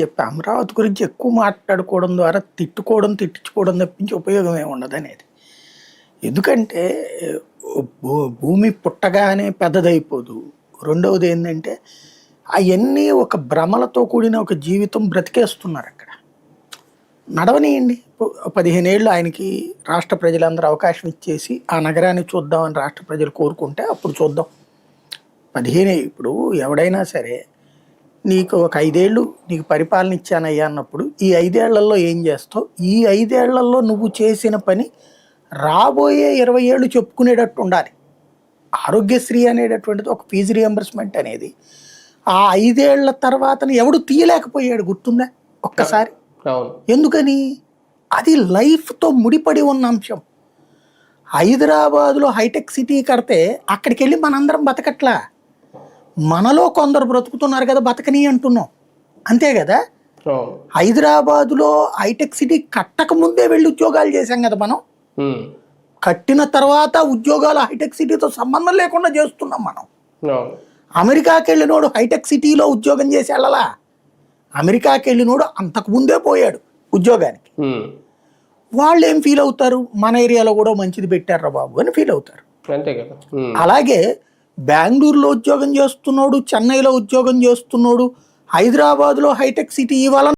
చెప్పి అమరావతి గురించి ఎక్కువ మాట్లాడుకోవడం ద్వారా తిట్టుకోవడం, తిట్టించుకోవడం తప్పించి ఉపయోగం ఏమి ఉండదనేది. ఎందుకంటే భూమి పుట్టగానే పెద్దదైపోదు. రెండవది ఏంటంటే అవన్నీ ఒక భ్రమలతో కూడిన ఒక జీవితం బ్రతికేస్తున్నారు అక్కడ. నడవనీయండి. 15 ఏళ్ళు ఆయనకి రాష్ట్ర ప్రజలందరూ అవకాశం ఇచ్చేసి ఆ నగరాన్ని చూద్దామని రాష్ట్ర ప్రజలు కోరుకుంటే అప్పుడు చూద్దాం. 15 ఇప్పుడు ఎవడైనా సరే నీకు ఒక 5 ఏళ్ళు నీకు పరిపాలన ఇచ్చానయ్యా అన్నప్పుడు ఈ 5 ఏళ్లలో ఏం చేస్తావు? ఈ 5 ఏళ్లలో నువ్వు చేసిన పని రాబోయే 20 ఏళ్ళు చెప్పుకునేటట్టు ఉండాలి. ఆరోగ్యశ్రీ అనేటటువంటిది ఒక ఫీజు రియంబర్స్మెంట్ అనేది ఆ 5 ఏళ్ల తర్వాత ఎవడు తీయలేకపోయాడు, గుర్తుందా ఒక్కసారి? ఎందుకని? అది లైఫ్తో ముడిపడి ఉన్న అంశం. హైదరాబాదులో హైటెక్ సిటీ కడితే అక్కడికి వెళ్ళి మనందరం బతకట్లా. మనలో కొందరు బ్రతుకుతున్నారు కదా, బతకని అంటున్నాం, అంతే కదా. హైదరాబాదులో హైటెక్ సిటీ కట్టక ముందే వెళ్ళి ఉద్యోగాలు చేశాం కదా మనం. కట్టిన తర్వాత ఉద్యోగాలు హైటెక్ సిటీతో సంబంధం లేకుండా చేస్తున్నాం మనం. అమెరికాకి వెళ్ళినోడు హైటెక్ సిటీలో ఉద్యోగం చేసి వెళ్ళలా. అమెరికాకి వెళ్ళినోడు అంతకు ముందే పోయాడు ఉద్యోగానికి. వాళ్ళు ఏం ఫీల్ అవుతారు? మన ఏరియాలో కూడా మంచిది పెట్టారా బాబు అని ఫీల్ అవుతారు. అలాగే బెంగళూరులో ఉద్యోగం చేస్తున్నాడు, చెన్నైలో ఉద్యోగం చేస్తున్నాడు, హైదరాబాద్లో హైటెక్ సిటీ ఇవ్వాలని